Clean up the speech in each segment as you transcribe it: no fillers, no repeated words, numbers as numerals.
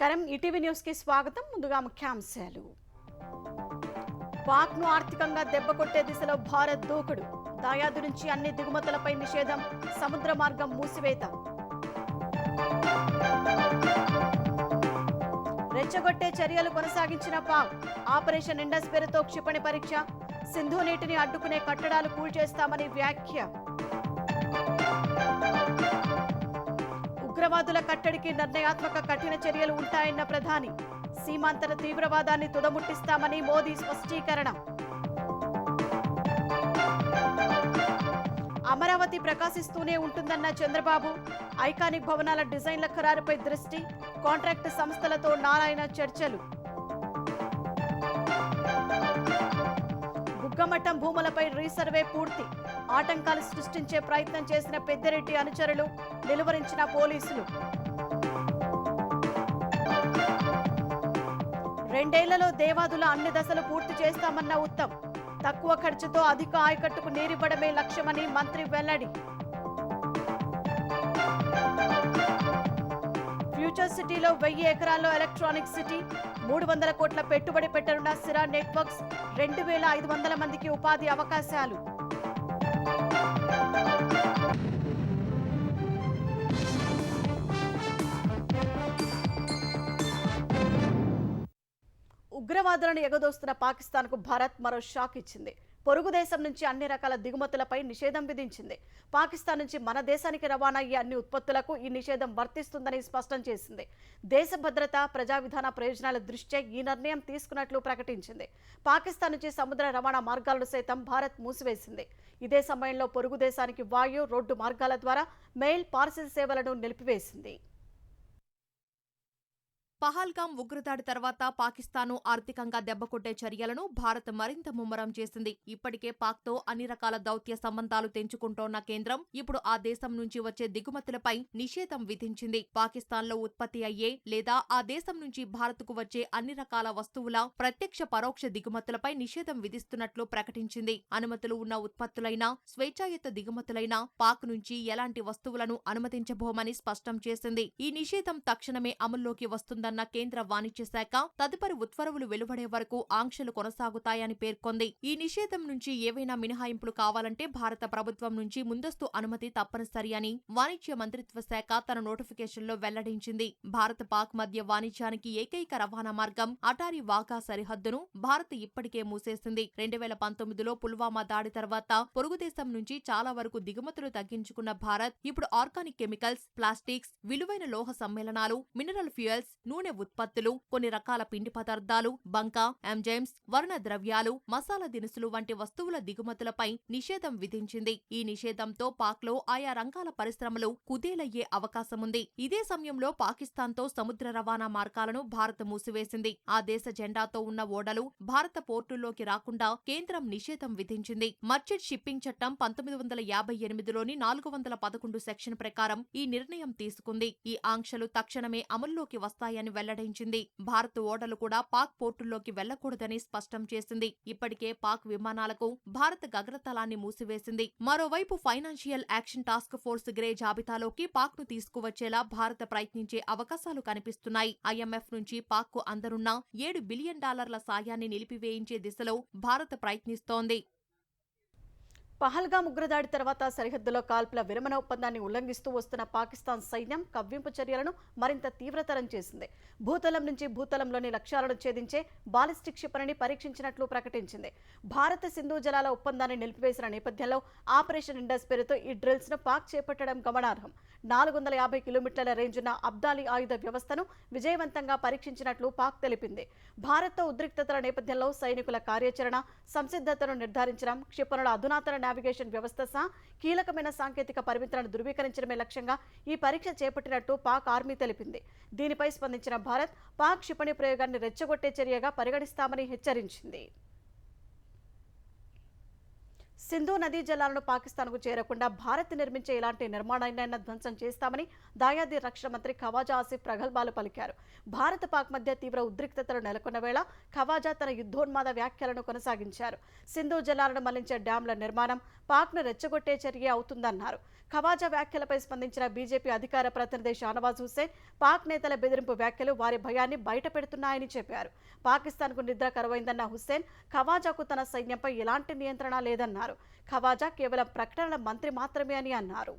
నమస్కారం ETV news కి స్వాగతం. ముందుగా ముఖ్యాంశాలు. పాక్ ను ఆర్థికంగా దెబ్బకొట్టే దిశలో భారత్ దూకుడు. దాయాదు నుంచి అన్ని దిగుమతులపై నిషేధం, సముద్ర మార్గం మూసివేత. రెచ్చగొట్టే చర్యలు కొనసాగించిన పాక్. ఆపరేషన్ ఇండస్ పేరుతో క్షిపణి పరీక్ష. సింధు నీటిని అడ్డుకునే కట్టడాలు కూల్చేస్తామని వ్యాఖ్య. ఉగ్రవాదుల కట్టడికి నిర్ణయాత్మక కఠిన చర్యలు ఉంటాయన్న ప్రధాని. సీమాంతర తీవ్రవాదాన్ని తుదముట్టిస్తామని మోదీ స్పష్టీకరణ. అమరావతి ప్రకాశిస్తూనే ఉంటుందన్న చంద్రబాబు. ఐకానిక్ భవనాల డిజైన్ల ఖరారుపై దృష్టి. కాంట్రాక్టు సంస్థలతో నారాయణ చర్చలు. బుగ్గమట్టం భూములపై రీసర్వే పూర్తి. ఆటంకాలు సృష్టించే ప్రయత్నం చేసిన పెద్దిరెడ్డి అనుచరులు, నిలువరించిన పోలీసులు. 2 ఏళ్లలో దేవాదుల అన్ని దశలు పూర్తి చేస్తామన్న ఉత్తమ్. తక్కువ ఖర్చుతో అధిక ఆయకట్టుకు నీరివ్వడమే లక్ష్యమని మంత్రి వెల్లడి. ఫ్యూచర్ సిటీలో 1000 ఎకరాల్లో ఎలక్ట్రానిక్ సిటీ. 300 కోట్ల పెట్టుబడి పెట్టనున్న సిరా నెట్వర్క్స్. 2500 మందికి ఉపాధి అవకాశాలు. ఉగ్రవాదులను ఎగదోస్తున్న పాకిస్తాన్కు భారత్ మరో షాక్ ఇచ్చింది. పొరుగు దేశం నుంచి అన్ని రకాల దిగుమతులపై నిషేధం విధించింది. పాకిస్తాన్ నుంచి మన దేశానికి రవాణా అయ్యే అన్ని ఉత్పత్తులకు ఈ నిషేధం వర్తిస్తుందని స్పష్టం చేసింది. దేశ భద్రత, ప్రజా విధాన ప్రయోజనాల దృష్ట్యా ఈ నిర్ణయం తీసుకున్నట్లు ప్రకటించింది. పాకిస్తాన్ నుంచి సముద్ర రవాణా మార్గాలను సైతం భారత్ మూసివేసింది. ఇదే సమయంలో పొరుగు దేశానికి వాయు, రోడ్డు మార్గాల ద్వారా మెయిల్, పార్సిల్ సేవలను నిలిపివేసింది. పహల్గాం ఉగ్రదాడి తర్వాత పాకిస్తాను ఆర్థికంగా దెబ్బకొట్టే చర్యలను భారత్ మరింత ముమ్మరం చేసింది. ఇప్పటికే పాక్తో అన్ని రకాల దౌత్య సంబంధాలు తెంచుకుంటోన్న కేంద్రం ఇప్పుడు ఆ దేశం నుంచి వచ్చే దిగుమతులపై నిషేధం విధించింది. పాకిస్తాన్లో ఉత్పత్తి అయ్యే లేదా ఆ దేశం నుంచి భారత్కు వచ్చే అన్ని రకాల వస్తువుల ప్రత్యక్ష, పరోక్ష దిగుమతులపై నిషేధం విధిస్తున్నట్లు ప్రకటించింది. అనుమతులు ఉన్న ఉత్పత్తులైనా, స్వేచ్ఛాయుత దిగుమతులైనా పాక్ నుంచి ఎలాంటి వస్తువులను అనుమతించబోమని స్పష్టం చేసింది. ఈ నిషేధం తక్షణమే అమల్లోకి వస్తుందని కేంద్ర వాణిజ్య శాఖ తదుపరి ఉత్తర్వులు వెలువడే వరకు ఆంక్షలు కొనసాగుతాయని పేర్కొంది. ఈ నిషేధం నుంచి ఏవైనా మినహాయింపులు కావాలంటే భారత ప్రభుత్వం నుంచి ముందస్తు అనుమతి తప్పనిసరి అని వాణిజ్య మంత్రిత్వ శాఖ తన నోటిఫికేషన్లో వెల్లడించింది. భారత్ పాక్ మధ్య వాణిజ్యానికి ఏకైక రవాణా మార్గం అటారీ వాఘా సరిహద్దును భారత్ ఇప్పటికే మూసేసింది. 2019లో పుల్వామా దాడి తర్వాత పొరుగుదేశం నుంచి చాలా వరకు దిగుమతులు తగ్గించుకున్న భారత్ ఇప్పుడు ఆర్గానిక్ కెమికల్స్, ప్లాస్టిక్స్, విలువైన లోహ సమ్మేళనాలు, మినరల్ ఫ్యూయల్స్, నూనె ఉత్పత్తులు, కొన్ని రకాల పిండి పదార్థాలు, బంకా, ఎంజైమ్స్, వర్ణ ద్రవ్యాలు, మసాలా దినుసులు వంటి వస్తువుల దిగుమతులపై నిషేధం విధించింది. ఈ నిషేధంతో పాక్లో ఆయా రంగాల పరిశ్రమలు కుదేలయ్యే అవకాశముంది. ఇదే సమయంలో పాకిస్తాన్తో సముద్ర రవాణా మార్గాలను భారత్ మూసివేసింది. ఆ దేశ జెండాతో ఉన్న ఓడలు భారత పోర్టుల్లోకి రాకుండా కేంద్రం నిషేధం విధించింది. మర్చెంట్ షిప్పింగ్ చట్టం 1958లోని 411 సెక్షన్ ప్రకారం ఈ నిర్ణయం తీసుకుంది. ఈ ఆంక్షలు తక్షణమే అమల్లోకి వస్తాయని వెల్లడించింది. భారత్ ఓడలు కూడా పాక్ పోర్టుల్లోకి వెళ్లకూడదని స్పష్టం చేసింది. ఇప్పటికే పాక్ విమానాలకు భారత్ గగనతలాన్ని మూసివేసింది. మరోవైపు financial action task force grey జాబితాలోకి పాక్ ను తీసుకువచ్చేలా భారత్ ప్రయత్నించే అవకాశాలు కనిపిస్తున్నాయి. IMF నుంచి పాక్ కు అందనున్న $7 బిలియన్ సాయాన్ని నిలిపివేయించే దిశలో భారత్ ప్రయత్నిస్తోంది. పహల్గాం ఉగ్రదాడి తర్వాత సరిహద్దులో కాల్పుల విరమణ ఒప్పందాన్ని ఉల్లంఘిస్తూ వస్తున్న పాకిస్తాన్ సైన్యం కవ్వింపు చర్యలను మరింత తీవ్రతరం చేసింది. భూతలం నుంచి భూతలంలోని లక్ష్యాలను ఛేదించే బాలిస్టిక్ క్షిపణిని పరీక్షించినట్లు ప్రకటించింది. భారత సింధు జలాల ఒప్పందాన్ని నిలిపివేసిన నేపథ్యంలో ఆపరేషన్ ఇండస్ పేరుతో ఈ డ్రిల్స్ ను పాక్ చేపట్టడం గమనార్హం. 450 కిలోమీటర్ల రేంజ్ ఉన్న అబ్దాలీ ఆయుధ వ్యవస్థను విజయవంతంగా పరీక్షించినట్లు పాక్ తెలిపింది. భారత్తో ఉద్రిక్తతల నేపథ్యంలో సైనికుల కార్యాచరణ సంసిద్ధతను నిర్ధారించడం, క్షిపణుల అధునాతన నావిగేషన్ వ్యవస్థ సహా కీలకమైన సాంకేతిక పరిమితులను ధృవీకరించడమే లక్ష్యంగా ఈ పరీక్ష చేపట్టినట్టు పాక్ ఆర్మీ తెలిపింది. దీనిపై స్పందించిన భారత్ పాక్ క్షిపణి ప్రయోగాన్ని రెచ్చగొట్టే చర్యగా పరిగణిస్తామని హెచ్చరించింది. సింధు నదీ జలాలను పాకిస్తాన్కు చేరకుండా భారత్ నిర్మించే ఇలాంటి నిర్మాణాలైనా ధ్వంసం చేస్తామని దాయాది రక్షణ మంత్రి ఖవాజా ఆసిఫ్ ప్రగల్భాలు పలికారు. భారత్ పాక్ మధ్య తీవ్ర ఉద్రిక్తతలు నెలకొన్న వేళ ఖవాజా తన యుద్ధోన్మాద వ్యాఖ్యలను కొనసాగించారు. సింధు జలాలను మళ్లించే డ్యాంల నిర్మాణం పాక్ను రెచ్చగొట్టే చర్య అవుతుందన్నారు. ఖవాజా వ్యాఖ్యలపై స్పందించిన బీజేపీ అధికార ప్రతినిధి షానవాజ్ హుస్సేన్ పాక్ నేతల బెదిరింపు వ్యాఖ్యలు వారి భయాన్ని బయటపెడుతున్నాయని చెప్పారు. పాకిస్తాన్కు నిద్ర కరువైందన్న హుస్సేన్ ఖవాజాకు తన సైన్యంపై ఎలాంటి నియంత్రణ లేదన్నారు. ఖవాజా కేవలం ప్రకటనల మంత్రి మాత్రమే అని అన్నారు.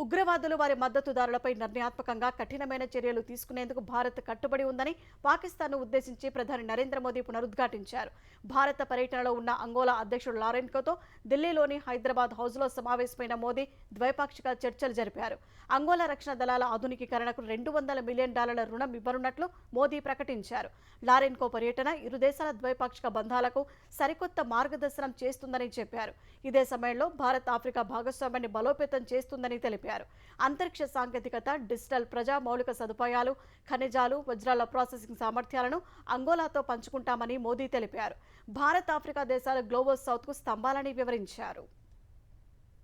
ఉగ్రవాదులు వారి మద్దతుదారులపై నిర్ణయాత్మకంగా కఠినమైన చర్యలు తీసుకునేందుకు భారత్ కట్టుబడి ఉందని పాకిస్తాన్ను ఉద్దేశించి ప్రధాని నరేంద్ర మోదీ పునరుద్ఘాటించారు. భారత పర్యటనలో ఉన్న అంగోలా అధ్యక్షుడు లారెన్కోతో ఢిల్లీలోని హైదరాబాద్ హౌస్లో సమావేశమైన మోదీ ద్వైపాక్షిక చర్చలు జరిపారు. అంగోలా రక్షణ దళాల ఆధునికీకరణకు $200 మిలియన్ రుణం ఇవ్వనున్నట్లు మోదీ ప్రకటించారు. లారెన్కో పర్యటన ఇరు దేశాల ద్వైపాక్షిక బంధాలకు సరికొత్త మార్గదర్శనం చేస్తుందని చెప్పారు. ఇదే సమయంలో భారత్ ఆఫ్రికా భాగస్వామ్యాన్ని బలోపేతం చేస్తుందని తెలిపారు. అంతరిక్ష సాంకేతికత, డిజిటల్ ప్రజా మౌలిక సదుపాయాలు, ఖనిజాలు, వజ్రాల ప్రాసెసింగ్ సామర్థ్యాలను అంగోలాతో పంచుకుంటామని మోదీ తెలిపారు. భారత్ ఆఫ్రికా దేశాలు గ్లోబల్ సౌత్ కు స్తంభాలని వివరించారు.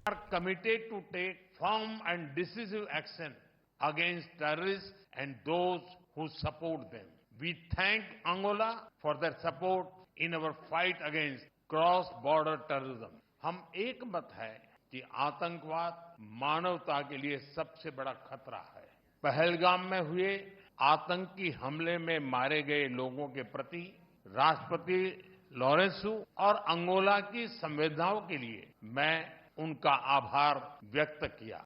are committed to take firm and decisive action against terrorists and those who support them. We thank Angola for their support in our fight against cross-border terrorism. हम एक मत है कि आतंकवाद मानवता के लिए सबसे बड़ा खतरा है. पहलगाम में हुए आतंकी हमले में मारे गए लोगों के प्रति राष्ट्रपति लॉरेंसो और अंगोला की संवेदनाओं के लिए मैं उनका आभार व्यक्त किया.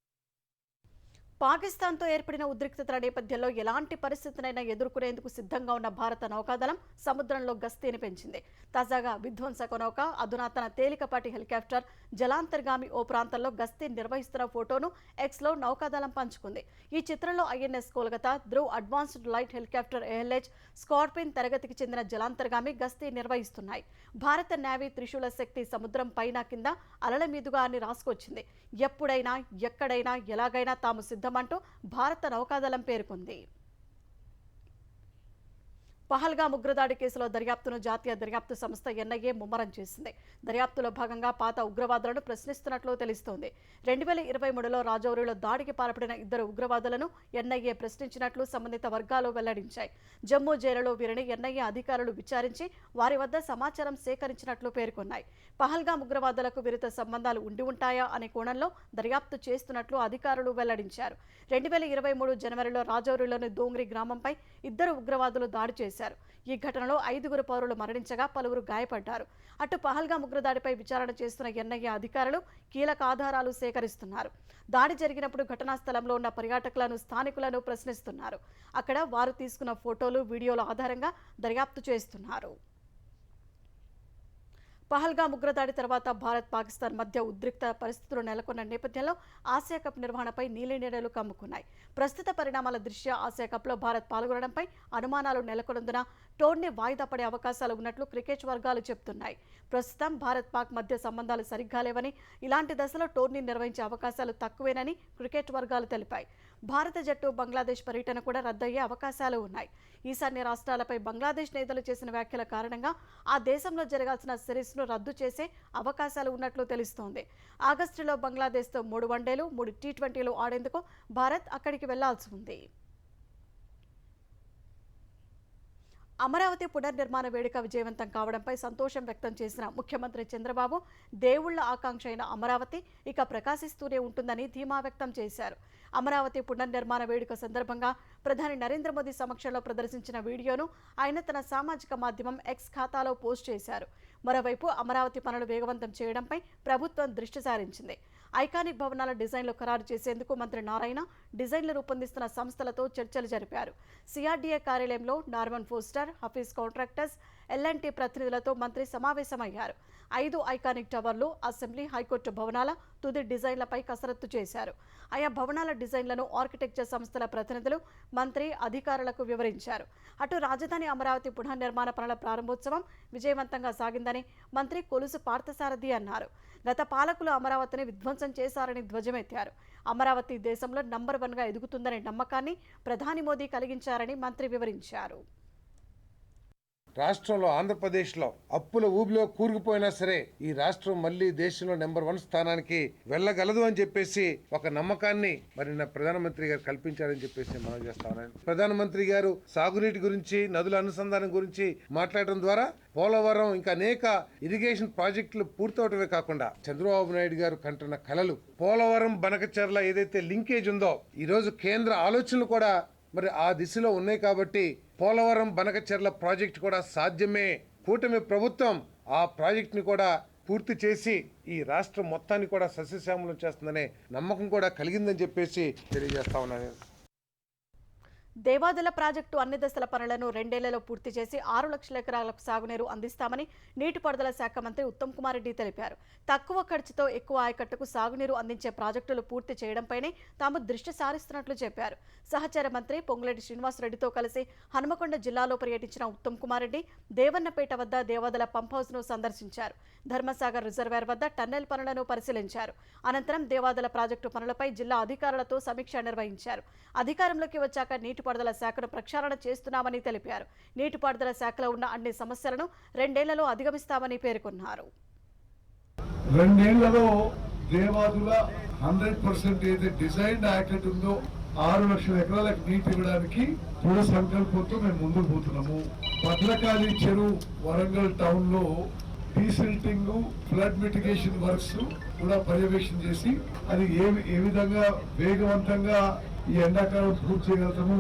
పాకిస్తాన్తో ఏర్పడిన ఉద్రిక్తతల నేపథ్యంలో ఎలాంటి పరిస్థితినైనా ఎదుర్కొనేందుకు సిద్ధంగా ఉన్న భారత నౌకాదళం సముద్రంలో గస్తీని పెంచింది. తాజాగా విధ్వంసక నౌక, అధునాతన తేలికపాటి హెలికాప్టర్ జలాంతర్గామి ఓ ప్రాంతంలో గస్తీ నిర్వహిస్తున్న ఫోటోను ఎక్స్లో నౌకాదళం పంచుకుంది. ఈ చిత్రంలో INS Kolkata, Dhruv advanced light helicopter ALH, Scorpene తరగతికి చెందిన జలాంతర్గామి గస్తీ నిర్వహిస్తున్నాయి. భారత నేవీ త్రిశూల శక్తి సముద్రం పైన కింద అలల మీదుగా అని రాసుకొచ్చింది. ఎప్పుడైనా, ఎక్కడైనా, ఎలాగైనా తాము సిద్ధమంటూ భారత నౌకాదళం పేర్కొంది. పహల్గామ్ ఉగ్రదాడి కేసులో దర్యాప్తును జాతీయ దర్యాప్తు సంస్థ NIA ముమ్మరం చేసింది. దర్యాప్తులో భాగంగా పాత ఉగ్రవాదులను ప్రశ్నిస్తున్నట్లు తెలుస్తోంది. 2023లో రాజౌరిలో దాడికి పాల్పడిన 2 ఉగ్రవాదులను NIA ప్రశ్నించినట్లు సంబంధిత వర్గాలు వెల్లడించాయి. జమ్మూ జైలులో వీరిని NIA అధికారులు విచారించి వారి వద్ద సమాచారం సేకరించినట్లు పేర్కొన్నాయి. పహల్గామ్ ఉగ్రవాదులకు వీరితో సంబంధాలు ఉండి ఉంటాయా అనే కోణంలో దర్యాప్తు చేస్తున్నట్లు అధికారులు వెల్లడించారు. 2023 జనవరిలో రాజౌరిలోని దోంగ్రి గ్రామంపై 2 ఉగ్రవాదులు దాడి చేశారు. ఈ ఘటనలో 5 పౌరులు మరణించగా పలువురు గాయపడ్డారు. అటు పహల్గామ్ ఉగ్రదాడిపై విచారణ చేస్తున్న NIA అధికారులు కీలక ఆధారాలు సేకరిస్తున్నారు. దాడి జరిగినప్పుడు ఘటనా స్థలంలో ఉన్న పర్యాటకులను, స్థానికులను ప్రశ్నిస్తున్నారు. అక్కడ వారు తీసుకున్న ఫోటోలు, వీడియోల ఆధారంగా దర్యాప్తు చేస్తున్నారు. పహల్గామ్ ఉగ్రదాడి తర్వాత భారత్, పాకిస్తాన్ మధ్య ఉద్రిక్త పరిస్థితులు నెలకొన్న నేపథ్యంలో ఆసియా కప్ నిర్వహణపై నీలినీడలు కమ్ముకున్నాయి. ప్రస్తుత పరిణామాల దృష్ట్యా ఆసియా కప్లో భారత్ పాల్గొనడంపై అనుమానాలు నెలకొన్నందున టోర్నీ వాయిదా పడే అవకాశాలు ఉన్నట్లు క్రికెట్ వర్గాలు చెబుతున్నాయి. ప్రస్తుతం భారత్, పాక్ మధ్య సంబంధాలు సరిగ్గా లేవని, ఇలాంటి దశలో టోర్నీ నిర్వహించే అవకాశాలు తక్కువేనని క్రికెట్ వర్గాలు తెలిపాయి. భారత జట్టు బంగ్లాదేశ్ పర్యటన కూడా రద్దయ్యే అవకాశాలు ఉన్నాయి. ఈశాన్య రాష్ట్రాలపై బంగ్లాదేశ్ నేతలు చేసిన వ్యాఖ్యల కారణంగా ఆ దేశంలో జరగాల్సిన సిరీస్ను రద్దు చేసే అవకాశాలు ఉన్నట్లు తెలుస్తోంది. ఆగస్టులో బంగ్లాదేశ్తో 3 వన్డేలు, 3 T20లు ఆడేందుకు భారత్ అక్కడికి వెళ్లాల్సి ఉంది. అమరావతి పునర్నిర్మాణ వేడుక విజయవంతం కావడంపై సంతోషం వ్యక్తం చేసిన ముఖ్యమంత్రి చంద్రబాబు, దేవుళ్ల ఆకాంక్ష అయిన అమరావతి ఇక ప్రకాశిస్తూనే ఉంటుందని ధీమా వ్యక్తం చేశారు. అమరావతి పునర్నిర్మాణ వేడుక సందర్భంగా ప్రధాని నరేంద్ర మోదీ సమక్షంలో ప్రదర్శించిన వీడియోను ఆయన తన సామాజిక మాధ్యమం X ఖాతాలో పోస్ట్ చేశారు. మరోవైపు అమరావతి పనులు వేగవంతం చేయడంపై ప్రభుత్వం దృష్టి సారించింది. ఐకానిక్ భవనాల డిజైన్లు ఖరారు చేసేందుకు మంత్రి నారాయణ డిజైన్లు రూపొందిస్తున్న సంస్థలతో చర్చలు జరిపారు. CRDA కార్యాలయంలో Norman foster, Hafeez contractors, L&T ప్రతినిధులతో మంత్రి సమావేశమయ్యారు. 5 ఐకానిక్ టవర్లు, అసెంబ్లీ, హైకోర్టు భవనాల తుది డిజైన్లపై కసరత్తు చేశారు. ఆయా భవనాల డిజైన్లను ఆర్కిటెక్చర్ సంస్థల ప్రతినిధులు మంత్రి అధికారులకు వివరించారు. అటు రాజధాని అమరావతి పునర్నిర్మాణ పనుల ప్రారంభోత్సవం విజయవంతంగా సాగిందని మంత్రి కొలుసు పార్థసారథి అన్నారు. గత పాలకులు అమరావతిని విధ్వంసం చేశారని ధ్వజమెత్తారు. అమరావతి దేశంలో నంబర్ 1గా ఎదుగుతుందనే నమ్మకాన్ని ప్రధాని మోదీ కలిగించారని మంత్రి వివరించారు. రాష్ట్రంలో ఆంధ్రప్రదేశ్లో అప్పుల ఊబిలో కూరుకుపోయినా సరే ఈ రాష్ట్రం మళ్ళీ దేశంలో నెంబర్ 1 స్థానానికి వెళ్ళగలదు అని చెప్పేసి ఒక నమ్మకాన్ని మరి నా ప్రధానమంత్రి గారు కల్పించారని చెప్పేసి మనం చేస్తా ఉన్నాను. ప్రధానమంత్రి గారు సాగునీటి గురించి, నదుల అనుసంధానం గురించి మాట్లాడడం ద్వారా పోలవరం ఇంకా అనేక ఇరిగేషన్ ప్రాజెక్టులు పూర్తవటమే కాకుండా చంద్రబాబు నాయుడు గారు కంటున్న కలలు పోలవరం బనకచెర్ల ఏదైతే లింకేజ్ ఉందో ఈ రోజు కేంద్ర ఆలోచనలు కూడా మరి ఆ దిశలో ఉన్నాయి కాబట్టి పోలవరం బనకచెర్ల ప్రాజెక్టు కూడా సాధ్యమే. కూటమి ప్రభుత్వం ఆ ప్రాజెక్టుని కూడా పూర్తి చేసి ఈ రాష్ట్రం మొత్తాన్ని కూడా సస్యశ్యామలం చేస్తుందనే నమ్మకం కూడా కలిగిందని చెప్పేసి తెలియజేస్తా ఉన్నాను. దేవాదుల ప్రాజెక్టు అన్ని దశల పనులను 2 ఏళ్లలో పూర్తి చేసి 6 లక్షల ఎకరాలకు సాగునీరు అందిస్తామని నీటిపారుదల శాఖ మంత్రి ఉత్తమ్ కుమార్ రెడ్డి తెలిపారు. తక్కువ ఖర్చుతో ఎక్కువ ఆయకట్టుకు సాగునీరు అందించే ప్రాజెక్టులు పూర్తి చేయడంపైనే తాము దృష్టి సారిస్తున్నట్లు చెప్పారు. సహచర మంత్రి పొంగులేటి శ్రీనివాసరెడ్డితో కలిసి హనుమకొండ జిల్లాలో పర్యటించిన ఉత్తమ్ కుమార్ రెడ్డి దేవన్నపేట వద్ద దేవాదుల పంప్ హౌస్ ను సందర్శించారు. ధర్మసాగర్ రిజర్వాయర్ వద్ద టన్నెల్ పనులను పరిశీలించారు. అనంతరం దేవాదుల ప్రాజెక్టు పనులపై జిల్లా అధికారులతో సమీక్ష నిర్వహించారు. అధికారంలోకి వచ్చాక నీటిపారుదల శాఖను ప్రక్షాళన చేస్తున్నామని తెలిపారు. నీటిపారుదల శాఖలో ఉన్న అన్ని సమస్యలను 2 ఏళ్లలో అధిగమిస్తామని పేర్కొన్నారు. 2 ఏళ్లలో దేవాదుల 100% ఏదైతే డిజైన్ యాక్ట్ ఉందో 6 లక్షల ఎకరాలకు నీటి ఇవ్వడానికి దృఢ సంకల్పంతో మేము ముందుకు పోతున్నాము. భద్రకాళి చెరువు వరంగల్ టౌన్ లో డీసిల్టింగ్, ఫ్లడ్ మిటిగేషన్ వర్క్స్ కూడా పర్యవేక్షణ చేసి అది ఏ విధంగా వేగవంతంగా ఈ ఎండాకాలం పూర్తి చేయగలుగుతామో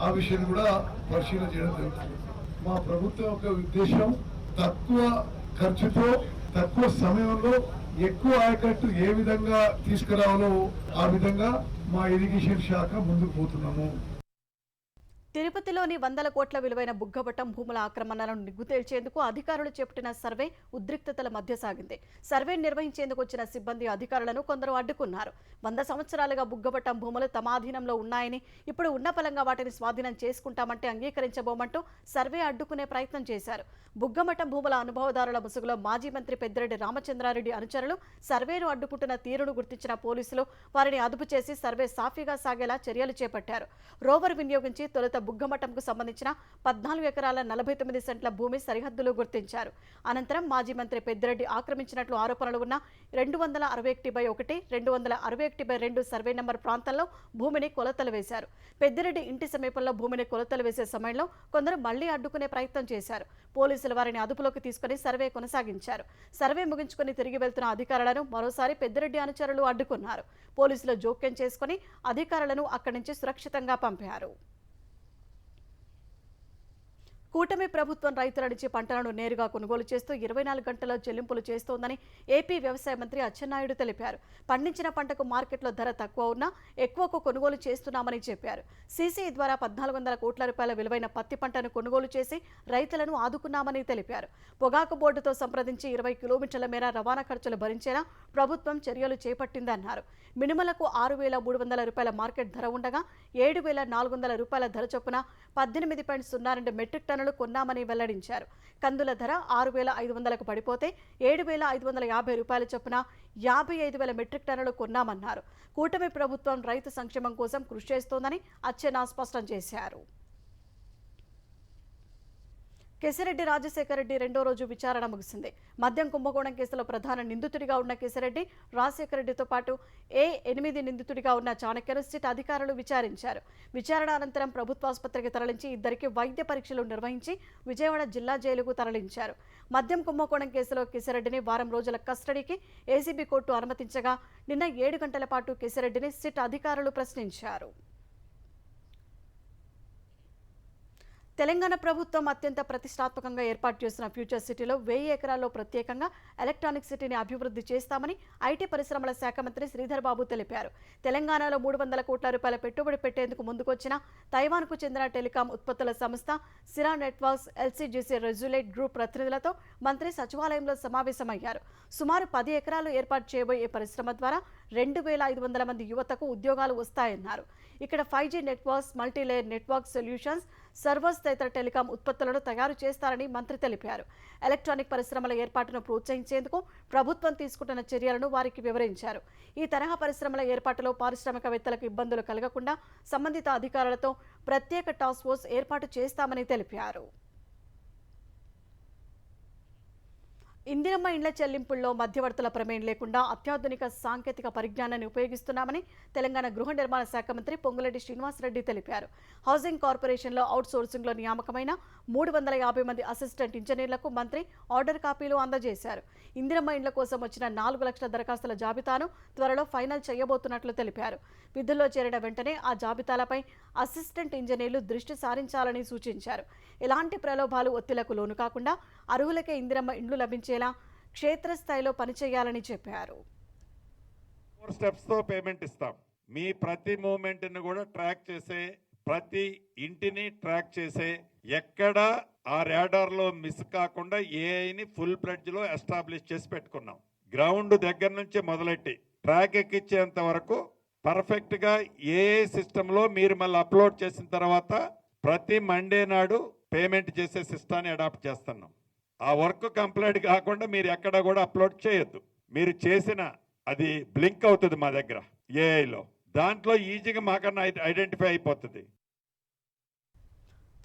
ఆ విషయాన్ని కూడా పరిశీలన చేయడం జరుగుతుంది. మా ప్రభుత్వం యొక్క ఉద్దేశం తక్కువ ఖర్చుతో తక్కువ సమయంలో ఎక్కువ ఆయకట్టు ఏ విధంగా తీసుకురావాలో ఆ విధంగా మా ఇరిగేషన్ శాఖ ముందుకు పోతున్నాము. తిరుపతిలోని 100 కోట్ల విలువైన బుగ్గబట్టం భూముల ఆక్రమణలను నిగ్గు తేల్చేందుకు అధికారులు చేపట్టిన సర్వే ఉద్రిక్తతల మధ్య సాగింది. సర్వే నిర్వహించేందుకు వచ్చిన సిబ్బంది అధికారులను కొందరు అడ్డుకున్నారు. 100 సంవత్సరాలుగా బుగ్గబట్టం భూములు తమ అధీనంలో ఉన్నాయని, ఇప్పుడు ఉన్న పలంగా వాటిని స్వాధీనం చేసుకుంటామంటే అంగీకరించబోమంటూ సర్వే అడ్డుకునే ప్రయత్నం చేశారు. బుగ్గమఠం భూముల అనుభవదారుల ముసుగులో మాజీ మంత్రి పెద్దిరెడ్డి రామచంద్రారెడ్డి అనుచరులు సర్వేను అడ్డుకుంటున్న తీరును గుర్తించిన పోలీసులు వారిని అదుపు చేసి సర్వే సాఫీగా సాగేలా చర్యలు చేపట్టారు. రోవర్ వినియోగించి తొలుత బుగ్గమఠంకు సంబంధించిన 14 ఎకరాల 49 సెంట్ల భూమి సరిహద్దులు గుర్తించారు. అనంతరం మాజీ మంత్రి పెద్దిరెడ్డి ఆక్రమించినట్లు ఆరోపణలు ఉన్న 261/1, 261/2 సర్వే నంబర్ ప్రాంతంలో భూమిని కొలతలు వేశారు. పెద్దిరెడ్డి ఇంటి సమీపంలో భూమిని కొలతలు వేసే సమయంలో కొందరు మళ్లీ అడ్డుకునే ప్రయత్నం చేశారు. పోలీసులు వారిని అదుపులోకి తీసుకుని సర్వే కొనసాగించారు. సర్వే ముగించుకుని తిరిగి వెళ్తున్న అధికారులను మరోసారి పెద్దిరెడ్డి అనుచరులు అడ్డుకున్నారు. పోలీసులు జోక్యం చేసుకుని అధికారులను అక్కడి నుంచి సురక్షితంగా పంపారు. కూటమి ప్రభుత్వం రైతుల నుంచి పంటలను నేరుగా కొనుగోలు చేస్తూ 24 గంటల్లో చెల్లింపులు చేస్తోందని ఏపీ వ్యవసాయ మంత్రి అచ్చెన్నాయుడు తెలిపారు. పండించిన పంటకు మార్కెట్లో ధర తక్కువ ఉన్నా ఎక్కువకు కొనుగోలు చేస్తున్నామని చెప్పారు. సీసీ ద్వారా 1400 కోట్ల రూపాయల విలువైన పత్తి పంటను కొనుగోలు చేసి రైతులను ఆదుకున్నామని తెలిపారు. పొగాకు బోర్డుతో సంప్రదించి 20 కిలోమీటర్ల మేర రవాణా ఖర్చులు భరించేలా ప్రభుత్వం చర్యలు చేపట్టిందన్నారు. మినుములకు 6,300 రూపాయల మార్కెట్ ధర ఉండగా 7,400 రూపాయల ధర చొప్పున 18.02 మెట్రిక్ టన్నులు కొన్నామని వెల్లడించారు. కందుల ధర 6,500కు పడిపోతే 7,550 రూపాయల చొప్పున 55,000 మెట్రిక్ టన్నులు కొన్నామన్నారు. కూటమి ప్రభుత్వం రైతు సంక్షేమం కోసం కృషి చేస్తోందని అచ్చెన్నా స్పష్టం చేశారు. కేసిరెడ్డి రాజశేఖర రెడ్డి రెండో రోజు విచారణ ముగిసింది. మద్యం కుంభకోణం కేసులో ప్రధాన నిందితుడిగా ఉన్న కేసిరెడ్డి, రాజశేఖర రెడ్డితో పాటు 8 నిందితుడిగా ఉన్న చాణక్యను సిట్ అధికారులు విచారించారు. విచారణ అనంతరం ప్రభుత్వాసుపత్రికి తరలించి ఇద్దరికి వైద్య పరీక్షలు నిర్వహించి విజయవాడ జిల్లా జైలుకు తరలించారు. మద్యం కుంభకోణం కేసులో కేసిరెడ్డిని వారం రోజుల కస్టడీకి ఏసీబీ కోర్టు అనుమతించగా నిన్న 7 గంటల పాటు కేసిరెడ్డిని సిట్ అధికారులు ప్రశ్నించారు. తెలంగాణ ప్రభుత్వం అత్యంత ప్రతిష్టాత్మకంగా ఏర్పాటు చేసిన ఫ్యూచర్ సిటీలో 1000 ఎకరాల్లో ప్రత్యేకంగా ఎలక్ట్రానిక్ సిటీని అభివృద్ధి చేస్తామని ఐటీ పరిశ్రమల శాఖ మంత్రి శ్రీధర్ బాబు తెలిపారు. తెలంగాణలో 300 కోట్ల రూపాయల పెట్టుబడి పెట్టేందుకు ముందుకొచ్చిన తైవాన్కు చెందిన టెలికాం ఉత్పత్తుల సంస్థ సిరా నెట్వర్క్స్ ఎల్సీజీసీ రెజ్యులేట్ గ్రూప్ ప్రతినిధులతో మంత్రి సచివాలయంలో సమావేశమయ్యారు. సుమారు 10 ఎకరాలు ఏర్పాటు చేయబోయే పరిశ్రమ ద్వారా 2,500 మంది యువతకు ఉద్యోగాలు వస్తాయన్నారు. ఇక్కడ 5G networks, multilayer network solutions, servers తదితర టెలికాం ఉత్పత్తులను తయారు చేస్తారని మంత్రి తెలిపారు. ఎలక్ట్రానిక్ పరిశ్రమల ఏర్పాటును ప్రోత్సహించేందుకు ప్రభుత్వం తీసుకుంటున్న చర్యలను వారికి వివరించారు. ఈ తరహా పరిశ్రమల ఏర్పాటులో పారిశ్రామికవేత్తలకు ఇబ్బందులు కలగకుండా సంబంధిత అధికారులతో ప్రత్యేక టాస్క్ ఫోర్స్ ఏర్పాటు చేస్తామని తెలిపారు. ఇందిరమ్మ ఇండ్ల చెల్లింపుల్లో మధ్యవర్తుల ప్రమేయం లేకుండా అత్యాధునిక సాంకేతిక పరిజ్ఞానాన్ని ఉపయోగిస్తున్నామని తెలంగాణ గృహ నిర్మాణ శాఖ మంత్రి పొంగులేటి శ్రీనివాసరెడ్డి తెలిపారు. హౌసింగ్ కార్పొరేషన్లో అవుట్ సోర్సింగ్లో నియామకమైన 350 మంది అసిస్టెంట్ ఇంజనీర్లకు మంత్రి ఆర్డర్ కాపీలు అందజేశారు. ఇందిరమ్మ ఇండ్ల కోసం వచ్చిన 4 లక్షల దరఖాస్తుల జాబితాను త్వరలో ఫైనల్ చేయబోతున్నట్లు తెలిపారు. విధుల్లో చేరిన వెంటనే ఆ జాబితాలపై అసిస్టెంట్ ఇంజనీర్లు దృష్టి సారించాలని సూచించారు. ఎలాంటి ప్రలోభాలు ఒత్తిళ్లకు లోను కాకుండా అర్హులకే ఇందిరమ్మ ఇండ్లు లభించేలా క్షేత్రస్థాయిలో పనిచేయాలని చెప్పారు. 4 స్టెప్స్ తో పేమెంట్ ఇస్తాం. మీ ప్రతి మూమెంట్ ని కూడా ట్రాక్ చేసే, ప్రతి ఇంటిని ట్రాక్ చేసే, ఎక్కడ ఆ రాడార్ లో మిస్ కాకుండా ఏఐని ఫుల్ ఫ్లెడ్జ్ లో ఎస్టాబ్లిష్ చేసి పెట్టుకున్నాం. గ్రౌండ్ దగ్గర నుంచి మొదలెట్టి ట్రాక్ ఎక్కించేంత వరకు పర్ఫెక్ట్ గా ఏఐ సిస్టమ్ లో మీరు మళ్ళీ అప్లోడ్ చేసిన తర్వాత ప్రతి మండే నాడు పేమెంట్ చేసే సిస్టాన్ని అడాప్ట్ చేస్తున్నాం. ఆ వర్క్ కంప్లీట్ కాకుండా మీరు ఎక్కడ కూడా అప్లోడ్ చేయొద్దు. మీరు చేసిన అది బ్లింక్ అవుతుంది మా దగ్గర ఏఐలో, దాంట్లో ఈజీగా మాకన్నా ఐడెంటిఫై అయిపోతుంది.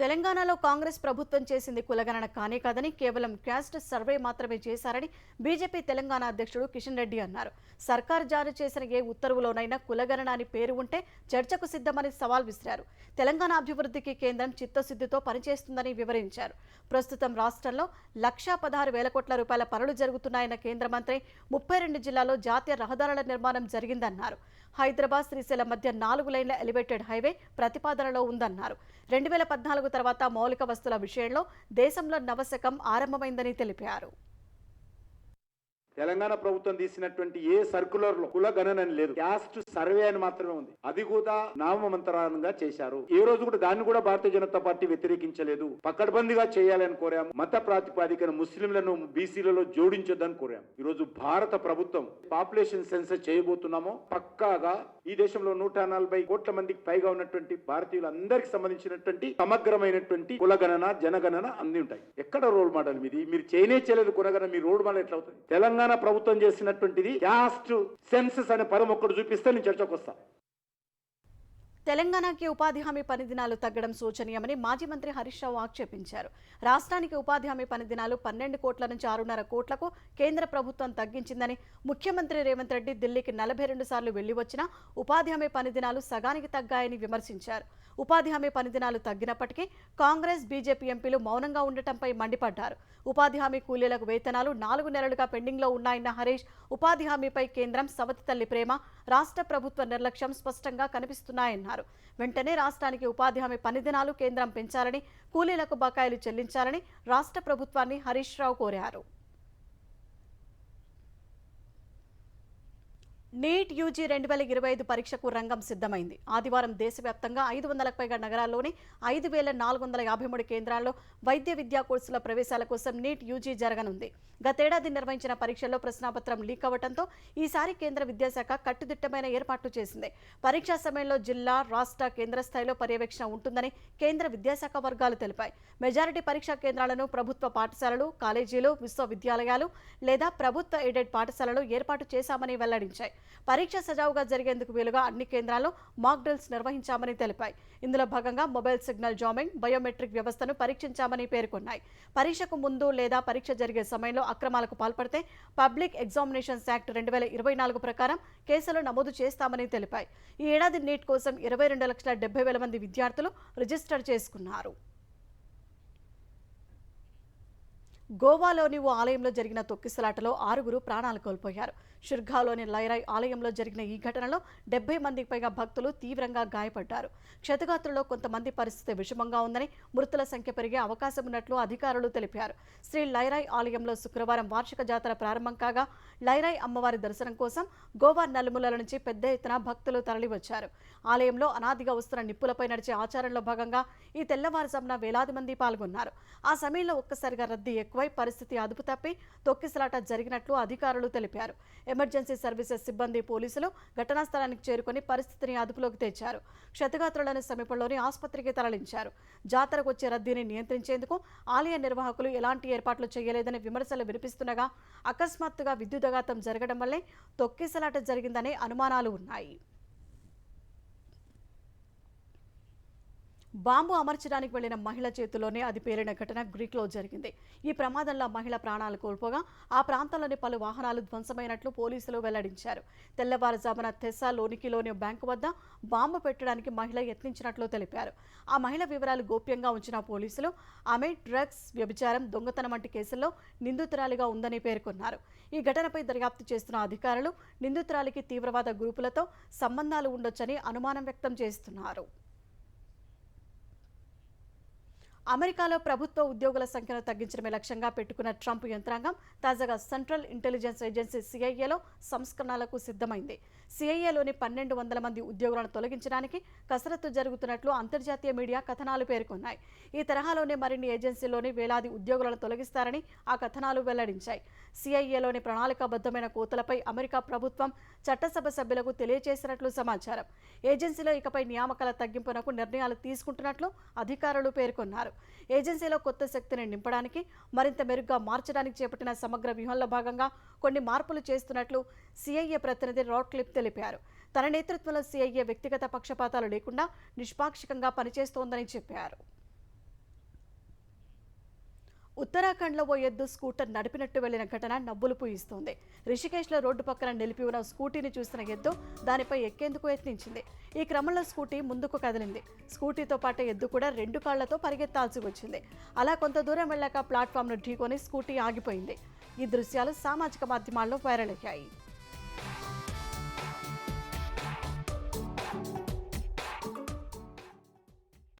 తెలంగాణలో కాంగ్రెస్ ప్రభుత్వం చేసింది కులగణన కానే కాదని, కేవలం క్యాస్ట్ సర్వే మాత్రమే చేశారని బీజేపీ తెలంగాణ అధ్యక్షుడు కిషన్ రెడ్డి అన్నారు. సర్కారు జారీ చేసిన ఏ ఉత్తర్వులోనైనా కులగణన అని పేరు ఉంటే చర్చకు సిద్ధమని సవాల్ విసిరారు. తెలంగాణ అభివృద్ధికి కేంద్రం చిత్తశుద్ధితో పనిచేస్తుందని వివరించారు. ప్రస్తుతం రాష్ట్రంలో 1,16,000 కోట్ల రూపాయల పనులు జరుగుతున్నాయన్న కేంద్ర మంత్రి 32 జిల్లాల్లో జాతీయ రహదారుల నిర్మాణం జరిగిందన్నారు. హైదరాబాద్ శ్రీశైలం మధ్య 4 లైన్ల ఎలివేటెడ్ హైవే ప్రతిపాదనలో ఉందన్నారు. 2014 తర్వాత మౌలిక వస్తువుల విషయంలో దేశంలో నవశకం ఆరంభమైందని తెలిపారు. తెలంగాణ ప్రభుత్వం తీసినటువంటి ఏ సర్కులర్ లో కుల గణన లేదు, క్యాస్ట్ సర్వే అని మాత్రమే ఉంది. అది కూడా నామమంత్రంగా చేశారు. ఏ రోజు కూడా దాన్ని కూడా భారతీయ జనతా పార్టీ వ్యతిరేకించలేదు. పకడ్బందీగా చేయాలని కోరాం. మత ప్రాతిపాదికన ముస్లింలను బీసీలలో జోడించొద్దని కోరాం. ఈ రోజు భారత ప్రభుత్వం పాపులేషన్ సెన్సస్ చేయబోతున్నామో పక్కాగా ఈ దేశంలో 140 కోట్ల మందికి పైగా ఉన్నటువంటి భారతీయులందరికీ సంబంధించినటువంటి సమగ్రమైనటువంటి కులగణన, జనగణన అన్ని ఉంటాయి. ఎక్కడ రోల్ మోడల్ మీది? మీరు చేయలేదు కులగణన, మీ రోల్ మోడల్ ఎట్లా అవుతుంది? తెలంగాణ ప్రభుత్వం చేసినటువంటిది క్యాస్ట్ సెన్సస్ అనే పదం ఒక్కటి చూపిస్తే నేను చర్చకు వస్తా. తెలంగాణకి ఉపాధి హామీ పని దినాలు తగ్గడం శోచనీయమని మాజీ మంత్రి హరీష్ రావు ఆక్షేపించారు. రాష్ట్రానికి ఉపాధి హామీ పని దినాలు 12 కోట్ల నుంచి 6.5 కోట్లకు కేంద్ర ప్రభుత్వం తగ్గించిందని, ముఖ్యమంత్రి రేవంత్ రెడ్డి ఢిల్లీకి 42 సార్లు వెళ్లి వచ్చినా ఉపాధి హామీ పని దినాలు సగానికి తగ్గాయని విమర్శించారు. ఉపాధి హామీ పని దినాలు తగ్గినప్పటికీ కాంగ్రెస్, బీజేపీ ఎంపీలు మౌనంగా ఉండటంపై మండిపడ్డారు. ఉపాధి హామీ కూలీలకు వేతనాలు 4 నెలలుగా పెండింగ్లో ఉన్నాయన్న హరీష్, ఉపాధి హామీపై కేంద్రం సవతి తల్లి ప్రేమ, రాష్ట్ర ప్రభుత్వ నిర్లక్ష్యం స్పష్టంగా కనిపిస్తున్నాయన్నారు. వెంటనే రాష్ట్రానికి ఉపాధి హామీ పని దినాలు కేంద్రం పెంచాలని, కూలీలకు బకాయిలు చెల్లించాలని రాష్ట్ర ప్రభుత్వాన్ని హరీష్ రావు కోరారు. నీట్ యూజీ 2025 పరీక్షకు రంగం సిద్ధమైంది. ఆదివారం దేశవ్యాప్తంగా 500లకు పైగా నగరాల్లోని 5,453 కేంద్రాల్లో వైద్య విద్యా కోర్సుల ప్రవేశాల కోసం నీట్ యూజీ జరగనుంది. గతేడాది నిర్వహించిన పరీక్షల్లో ప్రశ్నాపత్రం లీక్ అవ్వడంతో ఈసారి కేంద్ర విద్యాశాఖ కట్టుదిట్టమైన ఏర్పాట్లు చేసింది. పరీక్షా సమయంలో జిల్లా, రాష్ట్ర, కేంద్ర స్థాయిలో పర్యవేక్షణ ఉంటుందని కేంద్ర విద్యాశాఖ వర్గాలు తెలిపాయి. మెజారిటీ పరీక్షా కేంద్రాలను ప్రభుత్వ పాఠశాలలు, కాలేజీలు, విశ్వవిద్యాలయాలు లేదా ప్రభుత్వ ఎయిడెడ్ పాఠశాలలు ఏర్పాటు చేశామని వెల్లడించాయి. పరీక్ష సజావుగా జరిగేందుకు వీలుగా అన్ని కేంద్రాల్లో మాక్ డ్రిల్స్ నిర్వహించామని తెలిపాయి. ఇందులో భాగంగా మొబైల్ సిగ్నల్ జామింగ్, బయోమెట్రిక్ వ్యవస్థను పరీక్షించామని పేర్కొన్నాయి. పరీక్షకు ముందు లేదా పరీక్ష జరిగే సమయంలో అక్రమాలకు పాల్పడితే పబ్లిక్ ఎగ్జామినేషన్స్ యాక్ట్ 2024 ప్రకారం కేసులు నమోదు చేస్తామని తెలిపాయి. ఈ ఏడాది నీట్ కోసం 22,70,000 మంది విద్యార్థులు రిజిస్టర్ చేసుకున్నారు. గోవాలోని ఓ ఆలయంలో జరిగిన తొక్కిసలాటలో 6గురు ప్రాణాలు కోల్పోయారు. షిర్ఘాలోని లైరాయ్ ఆలయంలో జరిగిన ఈ ఘటనలో 70 మందికి పైగా భక్తులు తీవ్రంగా గాయపడ్డారు. క్షతగాత్రుల్లో కొంతమంది పరిస్థితి విషమంగా ఉందని, మృతుల సంఖ్య పెరిగే అవకాశం ఉన్నట్లు అధికారులు తెలిపారు. శ్రీ లైరాయ్ ఆలయంలో శుక్రవారం వార్షిక జాతర ప్రారంభం కాగా లైరాయ్ అమ్మవారి దర్శనం కోసం గోవా నలుమూలల నుంచి పెద్ద ఎత్తున భక్తులు తరలివచ్చారు. ఆలయంలో అనాదిగా వస్తున్న నిప్పులపై నడిచే ఆచారంలో భాగంగా ఈ తెల్లవారుజామున వేలాది మంది పాల్గొన్నారు. ఆ సమయంలో ఒక్కసారిగా రద్దీ ఎక్కువై పరిస్థితి అదుపు తప్పి తొక్కిసలాట జరిగినట్లు అధికారులు తెలిపారు. ఎమర్జెన్సీ సర్వీసెస్ సిబ్బంది, పోలీసులు ఘటనా స్థలానికి చేరుకొని పరిస్థితిని అదుపులోకి తెచ్చారు. క్షతగాత్రులను సమీపంలోని ఆసుపత్రికి తరలించారు. జాతరకు వచ్చే రద్దీని నియంత్రించేందుకు ఆలయ నిర్వాహకులు ఎలాంటి ఏర్పాట్లు చేయలేదని విమర్శలు వినిపిస్తుండగా అకస్మాత్తుగా విద్యుదాఘాతం జరగడం వల్లే తొక్కిసలాట జరిగిందనే అనుమానాలు ఉన్నాయి. బాంబు అమర్చడానికి వెళ్లిన మహిళ చేతిలోనే అది పేలిన ఘటన గ్రీక్లో జరిగింది. ఈ ప్రమాదంలో మహిళ ప్రాణాలు కోల్పోగా ఆ ప్రాంతంలోని పలు వాహనాలు ధ్వంసమైనట్లు పోలీసులు వెల్లడించారు. తెల్లవారుజామున థెస్సాలోనికిలోని బ్యాంకు వద్ద బాంబు పెట్టడానికి మహిళ యత్నించినట్లు తెలిపారు. ఆ మహిళ వివరాలు గోప్యంగా ఉంచిన పోలీసులు ఆమె డ్రగ్స్, వ్యభిచారం, దొంగతనం వంటి కేసుల్లో నిందితురాలిగా ఉందని పేర్కొన్నారు. ఈ ఘటనపై దర్యాప్తు చేస్తున్న అధికారులు నిందితురాలికి తీవ్రవాద గ్రూపులతో సంబంధాలు ఉండొచ్చని అనుమానం వ్యక్తం చేస్తున్నారు. అమెరికాలో ప్రభుత్వ ఉద్యోగుల సంఖ్యను తగ్గించడమే లక్ష్యంగా పెట్టుకున్న ట్రంప్ యంత్రాంగం తాజాగా సెంట్రల్ ఇంటెలిజెన్స్ ఏజెన్సీ సిఐఏలో సంస్కరణలకు సిద్ధమైంది. సిఐఏలోని 1200 మంది ఉద్యోగులను తొలగించడానికి కసరత్తు జరుగుతున్నట్లు అంతర్జాతీయ మీడియా కథనాలు పేర్కొన్నాయి. ఈ తరహాలోనే మరిన్ని ఏజెన్సీలోని వేలాది ఉద్యోగులను తొలగిస్తారని ఆ కథనాలు వెల్లడించాయి. సిఐఏలోని ప్రణాళికాబద్ధమైన కోతలపై అమెరికా ప్రభుత్వం చట్టసభ సభ్యులకు తెలియజేసినట్లు సమాచారం. ఏజెన్సీలో ఇకపై నియామకాల తగ్గింపునకు నిర్ణయాలు తీసుకుంటున్నట్లు అధికారులు పేర్కొన్నారు. ఏజెన్సీలో కొత్త శక్తిని నింపడానికి, మరింత మెరుగ్గా మార్చడానికి చేపట్టిన సమగ్ర వ్యూహంలో భాగంగా కొన్ని మార్పులు చేస్తున్నట్లు సిఐఏ ప్రతినిధి రాడ్క్లిఫ్ తెలిపారు. తన నేతృత్వంలో సిఐఏ వ్యక్తిగత పక్షపాతాలు లేకుండా నిష్పాక్షికంగా పనిచేస్తోందని చెప్పారు. ఉత్తరాఖండ్లో ఓ ఎద్దు స్కూటర్ నడిపినట్టు వెళ్లిన ఘటన నవ్వులు పూయిస్తోంది. రిషికేశ్లో రోడ్డు పక్కన నిలిపి ఉన్న స్కూటీని చూసిన ఎద్దు దానిపై ఎక్కేందుకు యత్నించింది. ఈ క్రమంలో స్కూటీ ముందుకు కదిలింది. స్కూటీతో పాటు ఎద్దు కూడా 2 కాళ్లతో పరిగెత్తాల్సి వచ్చింది. అలా కొంత దూరం వెళ్ళాక ప్లాట్ఫామ్ను ఢీకొని స్కూటీ ఆగిపోయింది. ఈ దృశ్యాలు సామాజిక మాధ్యమాల్లో వైరల్ అయ్యాయి.